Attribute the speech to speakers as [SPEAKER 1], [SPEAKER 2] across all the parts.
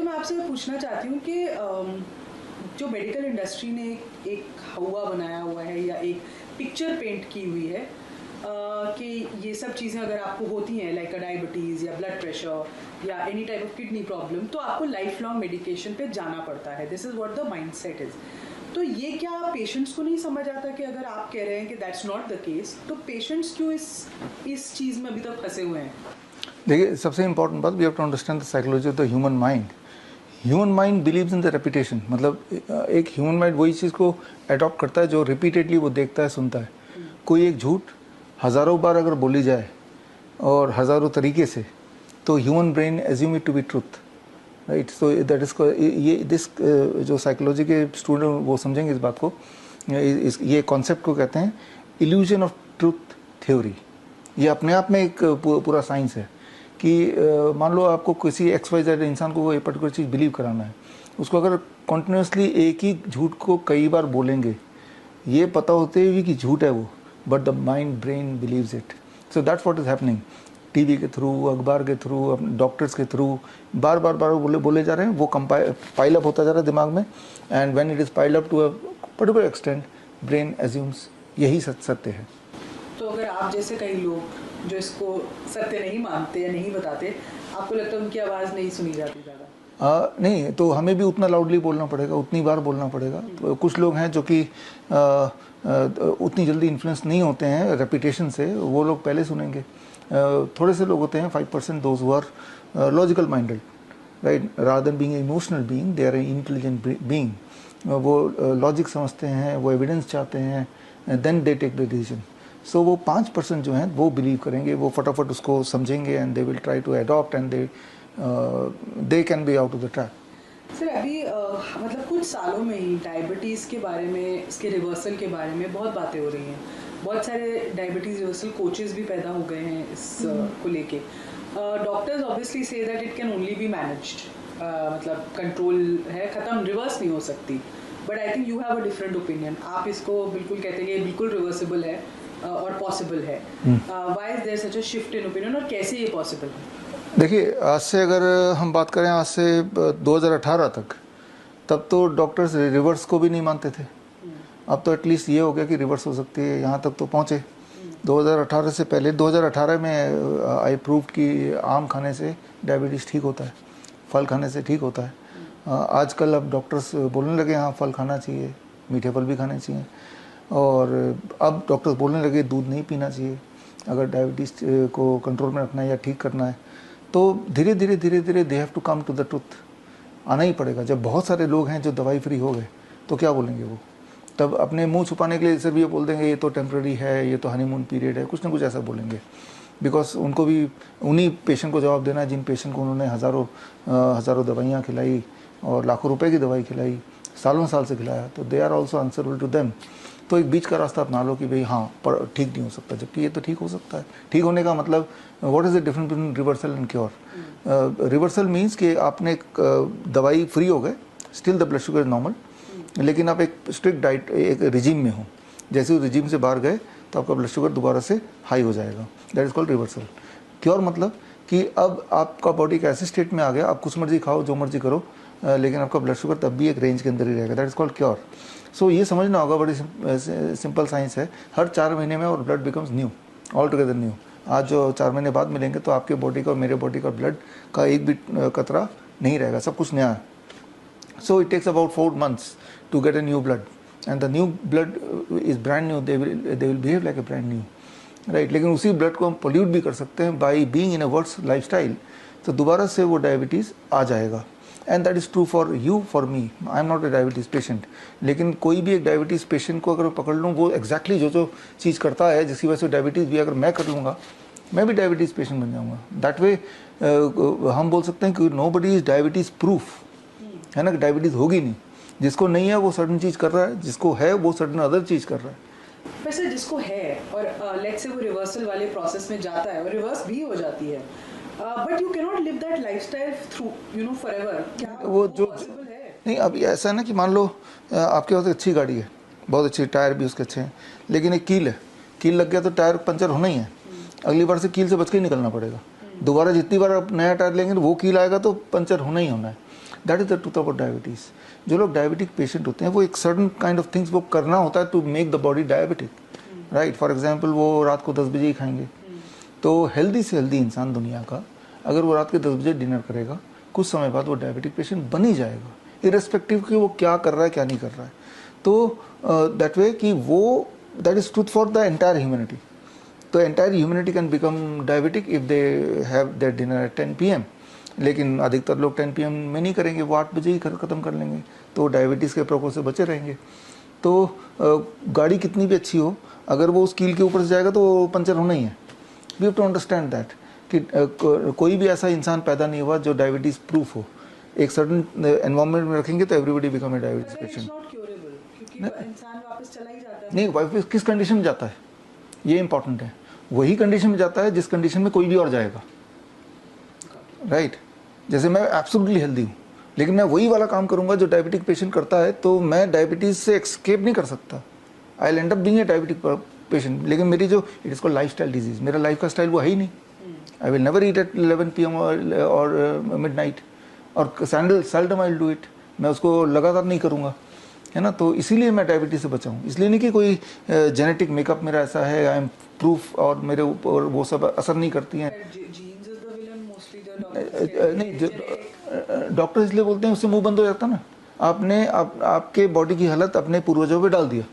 [SPEAKER 1] मैं आपसे पूछना चाहती हूँ कि जो मेडिकल इंडस्ट्री ने एक हवा बनाया हुआ है या एक पिक्चर पेंट की हुई है कि ये सब चीज़ें अगर आपको होती हैं लाइक डायबिटीज़ या ब्लड प्रेशर या any type of kidney problem तो आपको लाइफ लॉन्ग मेडिकेशन पे जाना पड़ता है. This is what the mindset is. तो ये क्या पेशेंट्स को नहीं समझ आता कि अगर आप कह रहे हैं कि दैट्स नॉट द केस तो पेशेंट्स क्यों इस चीज़ में अभी तक फंसे हुए हैं?
[SPEAKER 2] देखिए, सबसे इम्पोर्टेंट बात, we have to understand the psychology of the human mind. Human mind believes in the repetition. मतलब एक ह्यूमन माइंड वही चीज़ को अडॉप्ट करता है जो रिपीटेडली वो देखता है, सुनता है. कोई एक झूठ हज़ारों बार अगर बोली जाए और हज़ारों तरीके से, तो human brain assume it to be truth, right. So that is ये दिस जो साइकोलॉजी के स्टूडेंट वो समझेंगे इस बात को. ये कॉन्सेप्ट को कहते हैं इल्यूजन ऑफ ट्रूथ थ्योरी. ये अपने आप में एक पूरा साइंस है कि मान लो आपको किसी XYZ इंसान को कोई पर्टिकुलर चीज़ बिलीव कराना है, उसको अगर कॉन्टिन्यूसली एक ही झूठ को कई बार बोलेंगे, ये पता होते हुए कि झूठ है वो, but the mind brain beliefs it. So that's what is happening. TV के थ्रू, अखबार के थ्रू, डॉक्टर्स के थ्रू बार बार बोले जा रहे हैं. वो पाइल अप होता जा रहा है दिमाग में, and when it is pile up to a particular extent, brain assumes यही सत्य है.
[SPEAKER 1] तो अगर आप जैसे कई लोग जो इसको सत्य नहीं मानते या नहीं बताते, आपको लगता है उनकी आवाज़ नहीं सुनी जाती ज़्यादा?
[SPEAKER 2] नहीं, तो हमें भी उतना लाउडली बोलना पड़ेगा, उतनी बार बोलना पड़ेगा. तो कुछ लोग हैं जो कि उतनी जल्दी इन्फ्लुएंस नहीं होते हैं रेपुटेशन से, वो लोग पहले सुनेंगे. थोड़े से लोग होते हैं 5% those who are logical minded, right, rather than being emotional being, they are intelligent being. वो लॉजिक समझते हैं, वो एविडेंस चाहते हैं, then they take the decision. So वो 5% जो हैं वो बिलीव करेंगे, वो फटाफट उसको समझेंगे, and they will try to adopt, and they can be out of the trap.
[SPEAKER 1] Sir अभी मतलब कुछ सालों में ही डायबिटीज़ के बारे में, इसके रिवर्सल के बारे में बहुत बातें हो रही हैं. बहुत सारे डायबिटीज़ रिवर्सल कोचेस भी पैदा हो गए हैं इस को लेके. Doctors obviously say that it can only be managed, मतलब कंट्रोल है, ख़त्म, रिवर्स नहीं हो सकती. But I think you have a different opinion. आप इसको बिल्कुल कहते हैं कि बिल्कुल रिवर्सिबल है और पॉसिबल है. Why is there such a shift in opinion और कैसे ये पॉसिबल है?
[SPEAKER 2] देखिए, आज से अगर हम बात करें, आज से 2018 तक, तब तो डॉक्टर्स रिवर्स को भी नहीं मानते थे. अब तो एटलीस्ट ये हो गया कि रिवर्स हो सकती है, यहाँ तक तो पहुँचे. 2018 से पहले, 2018 में आई प्रूव कि आम खाने से डायबिटीज़ ठीक होता है, फल खाने से ठीक होता है. आजकल अब डॉक्टर्स बोलने लगे हाँ फल खाना चाहिए, मीठे फल भी खाने चाहिए. और अब डॉक्टर्स बोलने लगे दूध नहीं पीना चाहिए अगर डायबिटीज़ को कंट्रोल में रखना है या ठीक करना है. तो धीरे धीरे धीरे धीरे they have to come to the truth. आना ही पड़ेगा. जब बहुत सारे लोग हैं जो दवाई फ्री हो गए, तो क्या बोलेंगे वो? तब अपने मुंह छुपाने के लिए सिर्फ ये बोल देंगे ये तो टेम्प्रेरी है, ये तो हनीमून पीरियड है, कुछ ना कुछ ऐसा बोलेंगे. बिकॉज उनको भी उन्हीं पेशेंट को जवाब देना है जिन पेशेंट को उन्होंने हज़ारों दवाइयाँ खिलाई और लाखों रुपए की दवाई खिलाई, सालों साल से खिलाया. तो they are also answerable to them. तो एक बीच का रास्ता अपना लो कि भाई हाँ पर ठीक नहीं हो सकता, जबकि ये तो ठीक हो सकता है. ठीक होने का मतलब what is the difference between reversal and cure? Reversal means कि आपने दवाई फ्री हो गए, still the blood sugar is normal, लेकिन आप एक स्ट्रिक्ट डाइट, एक रिजीम में हो. जैसे उस रिजीम से बाहर गए तो आपका ब्लड शुगर दोबारा से हाई हो जाएगा. That is called reversal. Cure मतलब कि अब आपका बॉडी एक ऐसे स्टेट में आ गया, आप कुछ मर्जी खाओ, जो मर्जी करो, लेकिन आपका ब्लड शुगर तब भी एक रेंज के अंदर ही रहेगा. That is called cure. So ये समझना होगा, बड़ी सिंपल साइंस है. हर 4 महीने में और blood becomes new, all together new. आज जो 4 महीने बाद मिलेंगे तो आपके बॉडी का और मेरे बॉडी का ब्लड का एक भी कतरा नहीं रहेगा, सब कुछ नया है. So it takes about 4 months to get a new blood, and the new blood is brand new. They will behave like a brand new, right. लेकिन उसी ब्लड को हम पोल्यूट भी कर सकते हैं by being in a worse life style. तो दोबारा से वो डायबिटीज़ आ जाएगा. And that is true for you, for me. I am not a diabetes patient, लेकिन कोई भी एक डायबिटीज़ पेशेंट को अगर पकड़ लूँ, वो एग्जैक्टली जो चीज़ करता है जिसकी वजह से डायबिटीज़ भी अगर मैं कर लूँगा, मैं भी डायबिटीज़ पेशेंट बन जाऊँगा. दैट वे हम बोल सकते हैं कि nobody is diabetes proof, है ना, कि डायबिटीज़ होगी नहीं. जिसको नहीं है वो सर्टन चीज़ कर रहा है, जिसको है वो सर्टन अदर चीज़ कर रहा है.
[SPEAKER 1] वैसे जिसको है और लेट्स से वो रिवर्सल वाले प्रोसेस में जाता है और रिवर्स भी हो जाती है, but you can not live that lifestyle through forever. क्या
[SPEAKER 2] वो जो
[SPEAKER 1] पॉसिबल है?
[SPEAKER 2] नहीं, अब ऐसा है ना कि मान लो आपके पास अच्छी गाड़ी है, बहुत अच्छी, टायर भी उसके अच्छे हैं, लेकिन एक कील है, कील लग गया तो टायर पंचर होना ही है. अगली बार से कील से बच के ही निकलना पड़ेगा. दोबारा जितनी बार आप नया टायर लेंगे वो कील आएगा तो पंचर होना ही होना है. That is the truth about diabetes. जो लोग डायबिटिक पेशेंट होते हैं वो एक सर्टन काइंड ऑफ थिंग्स वो करना होता है to make the body diabetic, right. For example वो रात को 10 बजे ही खाएंगे, तो हेल्दी से हेल्दी इंसान दुनिया का अगर वो रात के 10 बजे डिनर करेगा, कुछ समय बाद वो डायबिटिक पेशेंट बन ही जाएगा, इरेस्पेक्टिव कि वो क्या कर रहा है क्या नहीं कर रहा है। तो दैट वे कि वो that is truth for the entire humanity. तो entire humanity can become diabetic if they have their dinner at 10 PM, लेकिन अधिकतर लोग 10 PM में नहीं करेंगे, वो 8 बजे ही ख़त्म कर लेंगे, तो डायबिटीज़ के प्रकोप से बचे रहेंगे। तो गाड़ी कितनी भी अच्छी हो, अगर वो उस कील के ऊपर से जाएगा तो पंचर होना ही है। We have to understand that कि कोई भी ऐसा इंसान पैदा नहीं हुआ जो डायबिटीज़ प्रूफ हो। एक सर्टन एनवायरनमेंट में रखेंगे तो everybody become a diabetes patient. नहीं, वाइफ किस कंडीशन में जाता है ये इंपॉर्टेंट है। वही कंडीशन में जाता है जिस कंडीशन में कोई भी और जाएगा, राइट। जैसे मैं एब्सोल्युटली हेल्दी हूँ, लेकिन मैं वही वाला काम करूंगा जो डायबिटिक पेशेंट करता है, तो मैं डायबिटीज से एस्केप नहीं कर सकता। I will end up being a diabetic patient. लेकिन मेरी जो it is called lifestyle disease, मेरा लाइफ का स्टाइल वो है ही नहीं। I will never eat at 11 PM और मिडनाइट, और seldom I will do it. मैं उसको लगातार नहीं करूँगा, है ना। तो इसीलिए मैं डायबिटीज से बचा हूँ। इसलिए नहीं कि कोई जेनेटिक मेकअप मेरा ऐसा है, आई एम प्रूफ, और मेरे ऊपर वो सब असर नहीं करती हैं। नहीं, डॉक्टर इसलिए बोलते हैं, उससे मुंह बंद हो जाता ना। आपने आपके बॉडी की हालत अपने पूर्वजों पे डाल दिया,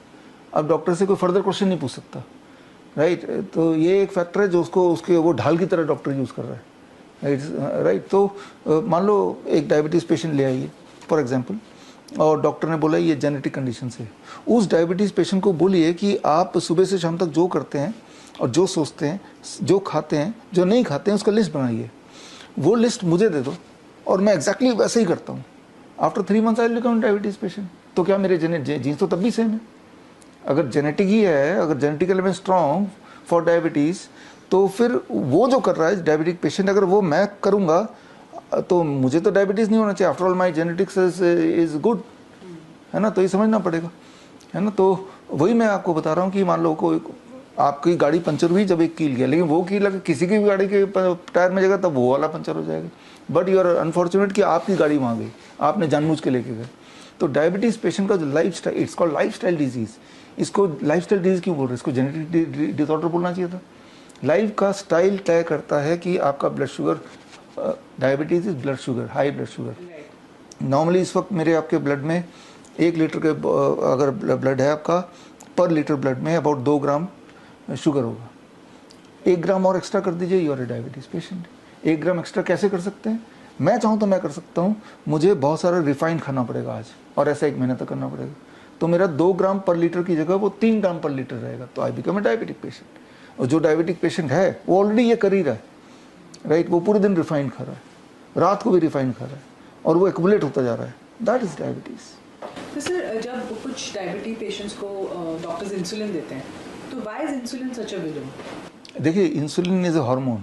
[SPEAKER 2] अब डॉक्टर से कोई फर्दर क्वेश्चन नहीं पूछ सकता, राइट। तो ये एक फैक्टर है जो उसको उसके वो ढाल की तरह डॉक्टर यूज़ कर रहा है, राइट। तो मान लो एक डायबिटीज़ पेशेंट ले आइए फॉर एग्जांपल, और डॉक्टर ने बोला ये जेनेटिक कंडीशन से। उस डायबिटीज़ पेशेंट को बोलिए कि आप सुबह से शाम तक जो करते हैं और जो सोचते हैं, जो खाते हैं, जो नहीं खाते हैं, उसका लिस्ट बनाइए। वो लिस्ट मुझे दे दो और मैं एग्जैक्टली वैसे ही करता हूँ। After 3 months I will become diabetes patient. तो क्या मेरे जीन्स तो तब भी सेम है? अगर जेनेटिक ही है, अगर जेनेटिकली मैं स्ट्रॉन्ग फॉर डायबिटीज़, तो फिर वो जो कर रहा है डायबिटिक पेशेंट, अगर वो मैं करूँगा तो मुझे तो डायबिटीज़ नहीं होना चाहिए। After all my genetics is good, है ना। तो ये समझना पड़ेगा, है ना। तो वही मैं आपको बता रहा हूँ कि मान लो कोई आपकी गाड़ी पंचर हुई जब एक कील गया, लेकिन वो कील अगर किसी की भी गाड़ी के टायर में जाएगा तब वो वाला पंचर हो जाएगा। बट यू आर अनफॉर्चुनेट कि आपकी गाड़ी वहाँ गई, आपने जानबूझ के लेके गए। तो डायबिटीज़ पेशेंट का जो life style, it's called life style disease. इसको लाइफ स्टाइल डिजीज़ क्यों बोल रहे हैं? इसको जेनेटिक डिसऑर्डर बोलना चाहिए था। लाइफ का स्टाइल तय करता है कि आपका blood sugar, diabetes is blood sugar, high blood sugar. Normally इस वक्त मेरे आपके ब्लड में 1 लीटर के अगर ब्लड है आपका, पर लीटर ब्लड में अबाउट 2 ग्राम शुगर होगा। 1 ग्राम और एक्स्ट्रा कर दीजिए, you are a diabetes patient. 1 gram extra कैसे कर सकते हैं? मैं चाहूँ तो मैं कर सकता हूँ। मुझे बहुत सारा रिफाइंड खाना पड़ेगा आज, और ऐसा 1 महीने तक करना पड़ेगा। तो मेरा 2 ग्राम पर लीटर की जगह वो 3 ग्राम पर लीटर रहेगा। तो I become a diabetic patient. और जो डायबिटिक पेशेंट है वो ऑलरेडी ये कर ही रहा है, राइट। वो पूरे दिन रिफाइंड खा रहा है, रात को भी रिफाइंड खा रहा है, और वो एक्युमुलेट होता जा रहा है। That is diabetes.
[SPEAKER 1] तो सर, जब कुछ डायबिटिक पेशेंट्स को डॉक्टर्स इंसुलिन देते हैं, तो why is insulin such a villain?
[SPEAKER 2] देखिए, इंसुलिन इज ए हार्मोन।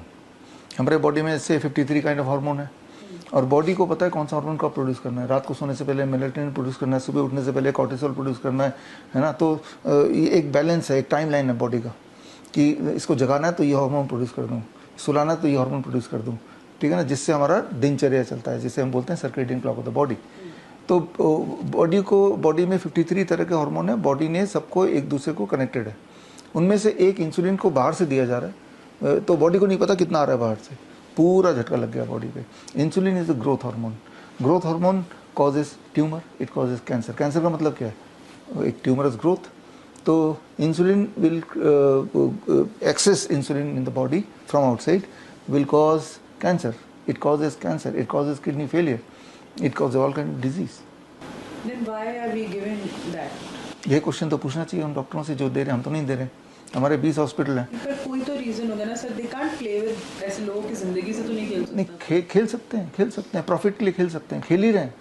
[SPEAKER 2] हमारे बॉडी में से 53 काइंड ऑफ हार्मोन है, और बॉडी को पता है कौन सा हार्मोन कब प्रोड्यूस करना है। रात को सोने से पहले मेलेटोनिन प्रोड्यूस करना है, सुबह उठने से पहले कॉर्टिसोल प्रोड्यूस करना है ना। तो ये एक बैलेंस है, एक टाइम लाइन है बॉडी का कि इसको जगाना है तो ये हार्मोन प्रोड्यूस कर दूँ, सुलाना है तो ये हार्मोन प्रोड्यूस कर दूँ, ठीक है ना। जिससे हमारा दिनचर्या चलता है, जिसे हम बोलते हैं circadian clock of the body. तो बॉडी में 53 तरह के हार्मोन है। बॉडी ने सबको एक दूसरे को कनेक्टेड है। उनमें से एक इंसुलिन को बाहर से दिया जा रहा है, तो बॉडी को नहीं पता कितना आ रहा है बाहर से, पूरा झटका लग गया बॉडी पे। Insulin is the growth hormone. Growth hormone causes tumour, it causes cancer. Cancer का मतलब क्या है? एक ट्यूमर इज ग्रोथ। तो insulin will excess insulin in the body from outside will cause cancer. It causes cancer, it causes kidney failure, it causes all kind of disease.
[SPEAKER 1] Then why are we giving that?
[SPEAKER 2] ये question तो पूछना चाहिए उन डॉक्टरों से जो दे रहे हैं। हम तो नहीं दे रहे, हमारे 20 हॉस्पिटल हैं।
[SPEAKER 1] पर कोई तो रीजन होगा ना sir, they can't play with ऐसे लोगों की जिंदगी से तो नहीं खेल सकते।
[SPEAKER 2] नहीं, खेल सकते हैं, खेल सकते हैं, प्रॉफिट के लिए खेल सकते हैं, खेल ही रहे हैं,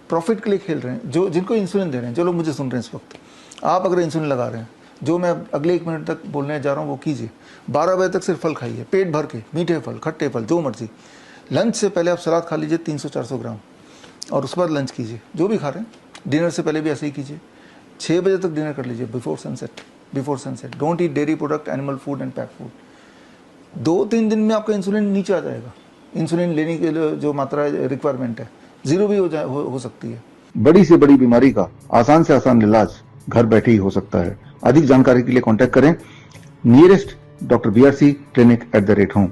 [SPEAKER 2] प्रॉफिट के लिए खेल रहे हैं। जो जिनको इंसुलिन दे रहे हैं, जो लोग मुझे सुन रहे हैं इस वक्त, आप अगर इंसुलिन लगा रहे हैं, जो मैं अगले 1 मिनट तक बोलने जा रहा हूँ वो कीजिए। 12 बजे तक सिर्फ फल खाइए, पेट भर के, मीठे फल, खट्टे फल, जो मर्जी। लंच से पहले आप सलाद खा लीजिए 300-400 ग्राम, और उसके बाद लंच कीजिए, जो भी खा रहे हैं। डिनर से पहले भी ऐसे ही कीजिए। 6 बजे तक डिनर कर लीजिए, before sunset. Don't eat dairy product, animal food and pack food. 2-3 दिन में आपका इंसुलिन नीचे आ जाएगा। इंसुलिन लेने के लिए जो मात्रा रिक्वायरमेंट है, जीरो भी हो सकती है। बड़ी से बड़ी बीमारी का आसान से आसान इलाज घर बैठे ही हो सकता है। अधिक जानकारी के लिए कांटेक्ट करें नियरेस्ट डॉक्टर BRC clinic@home।